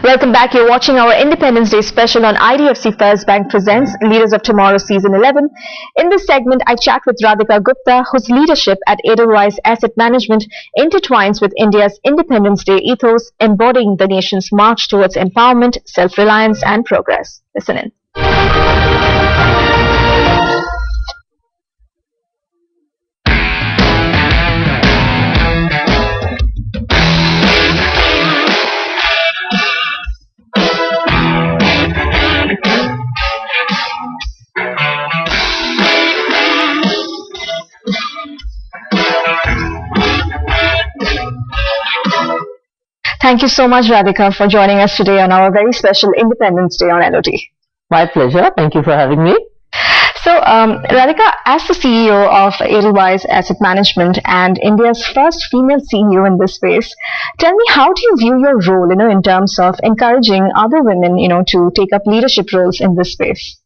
Welcome back. You're watching our Independence Day special on IDFC First Bank presents Leaders of Tomorrow Season 11. In this segment, I chat with Radhika Gupta, whose leadership at Edelweiss Asset Management intertwines with India's Independence Day ethos, embodying the nation's march towards empowerment, self-reliance and progress. Listen in. Thank you so much, Radhika, for joining us today on our very special Independence Day on LOT. My pleasure. Thank you for having me. So, Radhika, as the CEO of Edelweiss Asset Management and India's first female CEO in this space, tell me, how do you view your role, in terms of encouraging other women, to take up leadership roles in this space?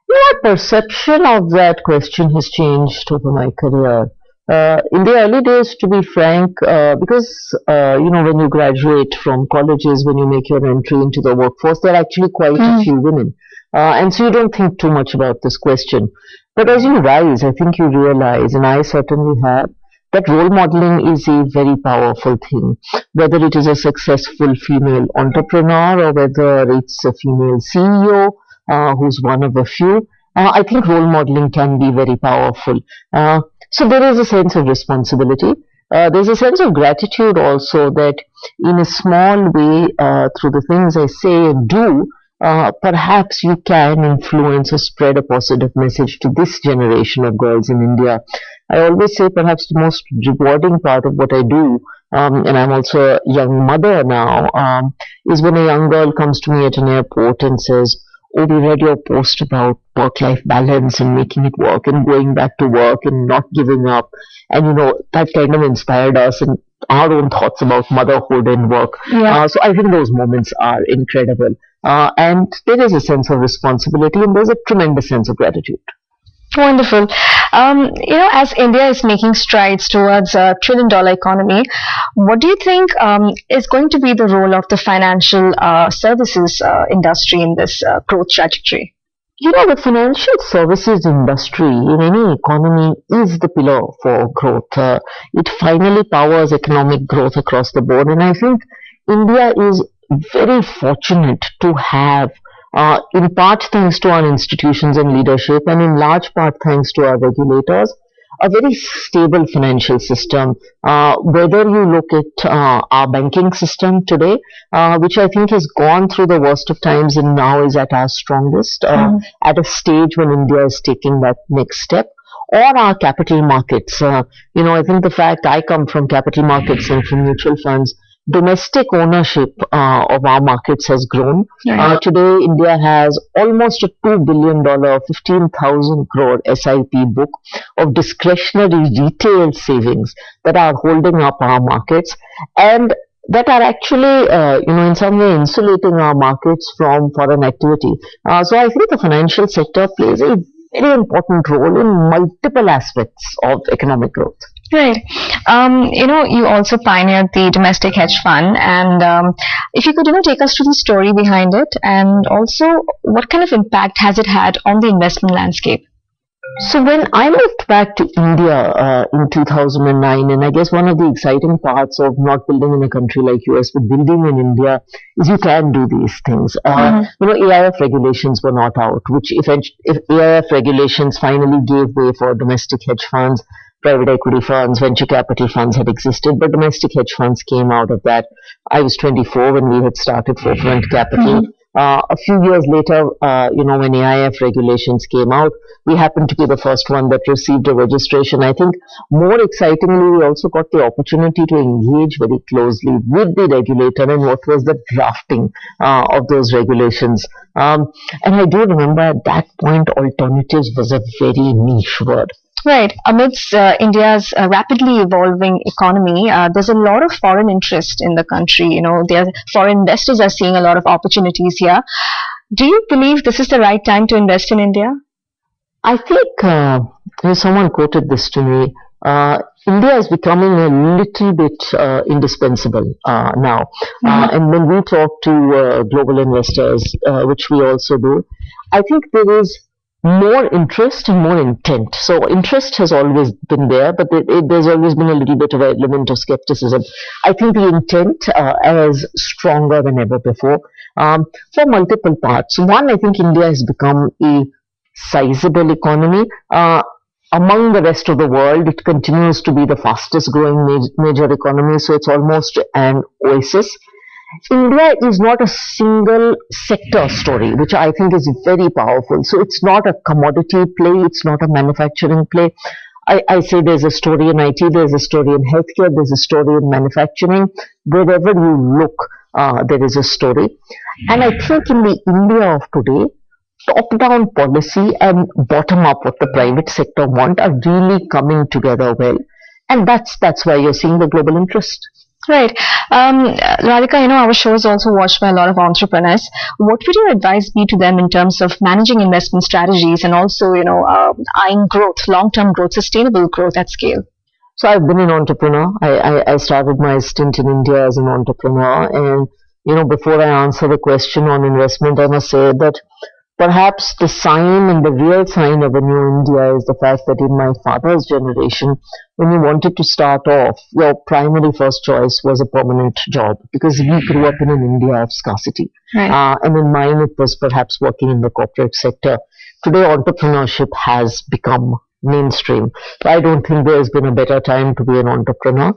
My perception of that question has changed over my career. In the early days, to be frank, because, when you graduate from colleges, when you make your entry into the workforce, there are actually quite a few women. And so you don't think too much about this question. But as you rise, I think you realize, and I certainly have, that role modeling is a very powerful thing. Whether it is a successful female entrepreneur or whether it's a female CEO who's one of a few, I think role modeling can be very powerful. So there is a sense of responsibility. There's a sense of gratitude also that in a small way, through the things I say and do, perhaps you can influence or spread a positive message to this generation of girls in India. I always say perhaps the most rewarding part of what I do, and I'm also a young mother now, is when a young girl comes to me at an airport and says, "Oh, we read your post about work-life balance and making it work and going back to work and not giving up." And, that kind of inspired us in our own thoughts about motherhood and work. Yeah. So I think those moments are incredible. And there is a sense of responsibility and there's a tremendous sense of gratitude. Wonderful. As India is making strides towards a $1 trillion economy, what do you think is going to be the role of the financial services industry in this growth trajectory? The financial services industry in any economy is the pillar for growth. It finally powers economic growth across the board. And I think India is very fortunate to have, in part thanks to our institutions and leadership, and in large part thanks to our regulators, a very stable financial system. Whether you look at our banking system today, which I think has gone through the worst of times and now is at our strongest, at a stage when India is taking that next step, or our capital markets. I think the fact I come from capital markets and from mutual funds, domestic ownership of our markets has grown. Today, India has almost a $2 billion, 15,000 crore SIP book of discretionary retail savings that are holding up our markets and that are actually, in some way insulating our markets from foreign activity. So I think the financial sector plays a very important role in multiple aspects of economic growth. Right. You also pioneered the domestic hedge fund, and if you could, take us through the story behind it, and also what kind of impact has it had on the investment landscape? So when I moved back to India in 2009, and I guess one of the exciting parts of not building in a country like US but building in India is you can do these things. AIF regulations were not out, which if AIF regulations finally gave way for domestic hedge funds, private equity funds, venture capital funds had existed, but domestic hedge funds came out of that. I was 24 when we had started Forefront Capital. A few years later, when AIF regulations came out, we happened to be the first one that received a registration. I think more excitingly, we also got the opportunity to engage very closely with the regulator and what was the drafting of those regulations. And I do remember at that point, alternatives was a very niche word. Right. Amidst India's rapidly evolving economy, there's a lot of foreign interest in the country. Foreign investors are seeing a lot of opportunities here. Do you believe this is the right time to invest in India? I think someone quoted this to me. India is becoming a little bit indispensable now. And when we talk to global investors, which we also do, I think there is more interest and more intent. So interest has always been there, but there's always been a little bit of an element of skepticism. I think the intent is stronger than ever before for multiple parts. One, I think India has become a sizable economy. Among the rest of the world, it continues to be the fastest growing major economy, so it's almost an oasis. India is not a single sector story, which I think is very powerful. So it's not a commodity play, it's not a manufacturing play. I say there's a story in IT, there's a story in healthcare, there's a story in manufacturing. Wherever you look, there is a story. And I think in the India of today, top-down policy and bottom-up what the private sector want are really coming together well. And that's why you're seeing the global interest. Right. Radhika, our show is also watched by a lot of entrepreneurs. What would your advice be to them in terms of managing investment strategies and also, eyeing growth, long-term growth, sustainable growth at scale? So I've been an entrepreneur. I started my stint in India as an entrepreneur. And, before I answer the question on investment, I must say that perhaps the sign and the real sign of a new India is the fact that in my father's generation, when you wanted to start off, your primary first choice was a permanent job because we grew up in an India of scarcity. Right. And in mine, it was perhaps working in the corporate sector. Today, entrepreneurship has become mainstream. I don't think there's been a better time to be an entrepreneur.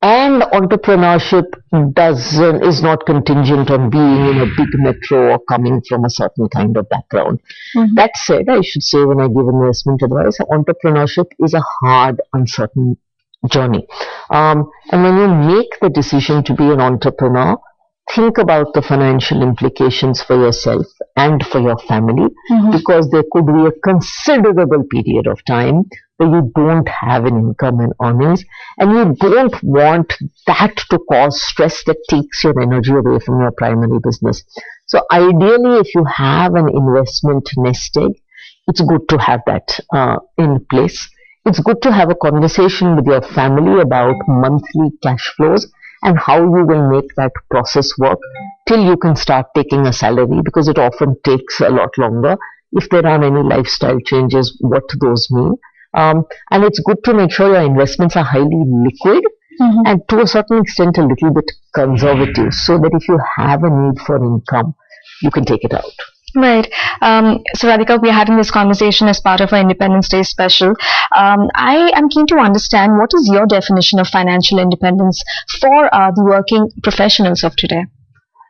And entrepreneurship is not contingent on being in a big metro or coming from a certain kind of background. That said, I should say when I give investment advice, entrepreneurship is a hard, uncertain journey. And when you make the decision to be an entrepreneur, think about the financial implications for yourself and for your family, because there could be a considerable period of time where you don't have an income and earnings, and you don't want that to cause stress that takes your energy away from your primary business. So ideally, if you have an investment nest egg, it's good to have that in place. It's good to have a conversation with your family about monthly cash flows and how you will make that process work till you can start taking a salary, because it often takes a lot longer. If there are any lifestyle changes, what those mean. And it's good to make sure your investments are highly liquid and to a certain extent a little bit conservative, so that if you have a need for income, you can take it out. Right. So Radhika, we are having this conversation as part of our Independence Day special. I am keen to understand, what is your definition of financial independence for the working professionals of today?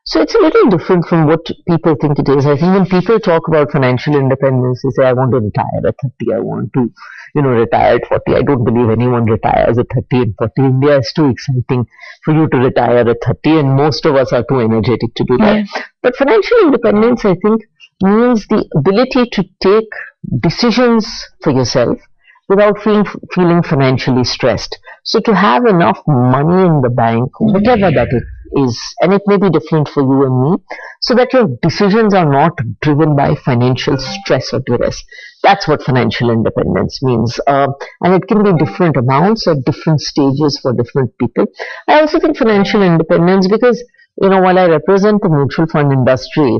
So it's a little different from what people think it is. I think when people talk about financial independence, they say, I want to retire at 30, I want to, retire at 40. I don't believe anyone retires at 30 and 40. India is too exciting for you to retire at 30, and most of us are too energetic to do that. Yeah. But financial independence, I think, means the ability to take decisions for yourself without feeling financially stressed. So to have enough money in the bank, whatever that is, and it may be different for you and me, so that your decisions are not driven by financial stress or duress. That's what financial independence means. And it can be different amounts at different stages for different people. I also think financial independence, because, while I represent the mutual fund industry,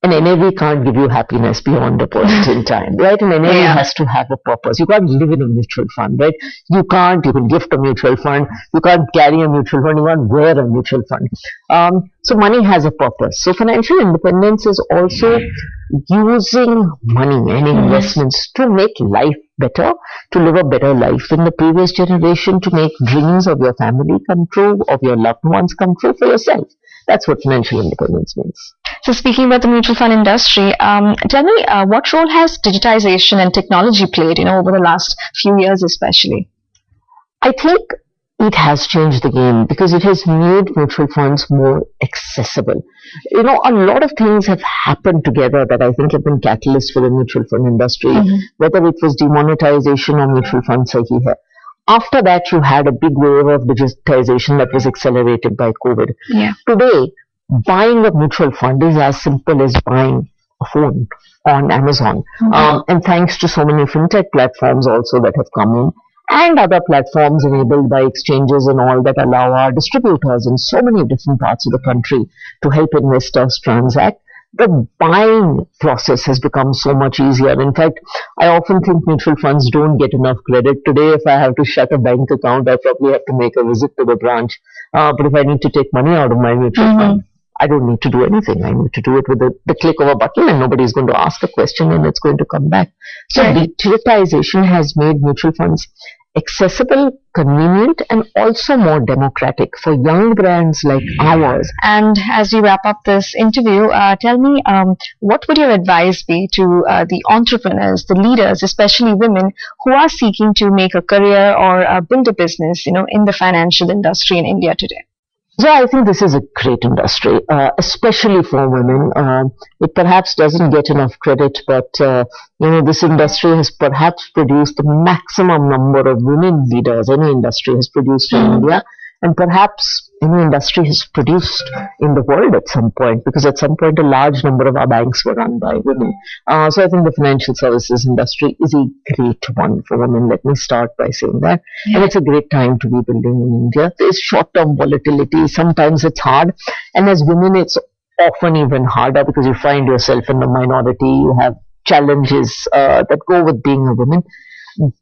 an NAV can't give you happiness beyond a point in time, right? An NAV has to have a purpose. You can't live in a mutual fund, right? You can gift a mutual fund. You can't carry a mutual fund. You can't wear a mutual fund. So money has a purpose. So financial independence is also using money and investments to make life better, to live a better life than the previous generation, to make dreams of your family come true, of your loved ones come true for yourself. That's what financial independence means. So speaking about the mutual fund industry, tell me, what role has digitization and technology played, over the last few years especially? I think it has changed the game because it has made mutual funds more accessible. A lot of things have happened together that I think have been catalysts for the mutual fund industry, whether it was demonetization or mutual fund sahi hai. After that, you had a big wave of digitization that was accelerated by COVID. Yeah. Today, buying a mutual fund is as simple as buying a phone on Amazon. And thanks to so many fintech platforms also that have come in, and other platforms enabled by exchanges and all that allow our distributors in so many different parts of the country to help investors transact, the buying process has become so much easier. In fact, I often think mutual funds don't get enough credit. Today, if I have to shut a bank account, I probably have to make a visit to the branch. But if I need to take money out of my mutual fund, I don't need to do anything. I need to do it with the click of a button, and nobody's going to ask a question and it's going to come back. So digitization has made mutual funds accessible, convenient, and also more democratic for young brands like ours. And as we wrap up this interview, tell me, what would your advice be to the entrepreneurs, the leaders, especially women who are seeking to make a career or build a business, in the financial industry in India today? So I think this is a great industry, especially for women. It perhaps doesn't get enough credit, but this industry has perhaps produced the maximum number of women leaders any industry has produced in India, and perhaps any industry has produced in the world at some point, because at some point a large number of our banks were run by women. So I think the financial services industry is a great one for women. Let me start by saying that. And it's a great time to be building in India. There's short-term volatility. Sometimes it's hard. And as women, it's often even harder because you find yourself in the minority. You have challenges that go with being a woman.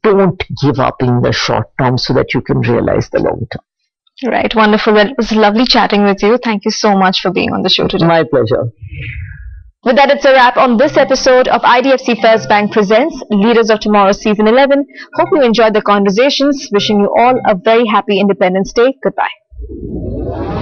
Don't give up in the short term so that you can realize the long term. Right, wonderful. Well, it was lovely chatting with you. Thank you so much for being on the show today. My pleasure. With that, it's a wrap on this episode of IDFC First Bank Presents Leaders of Tomorrow Season 11. Hope you enjoyed the conversations. Wishing you all a very happy Independence Day. Goodbye.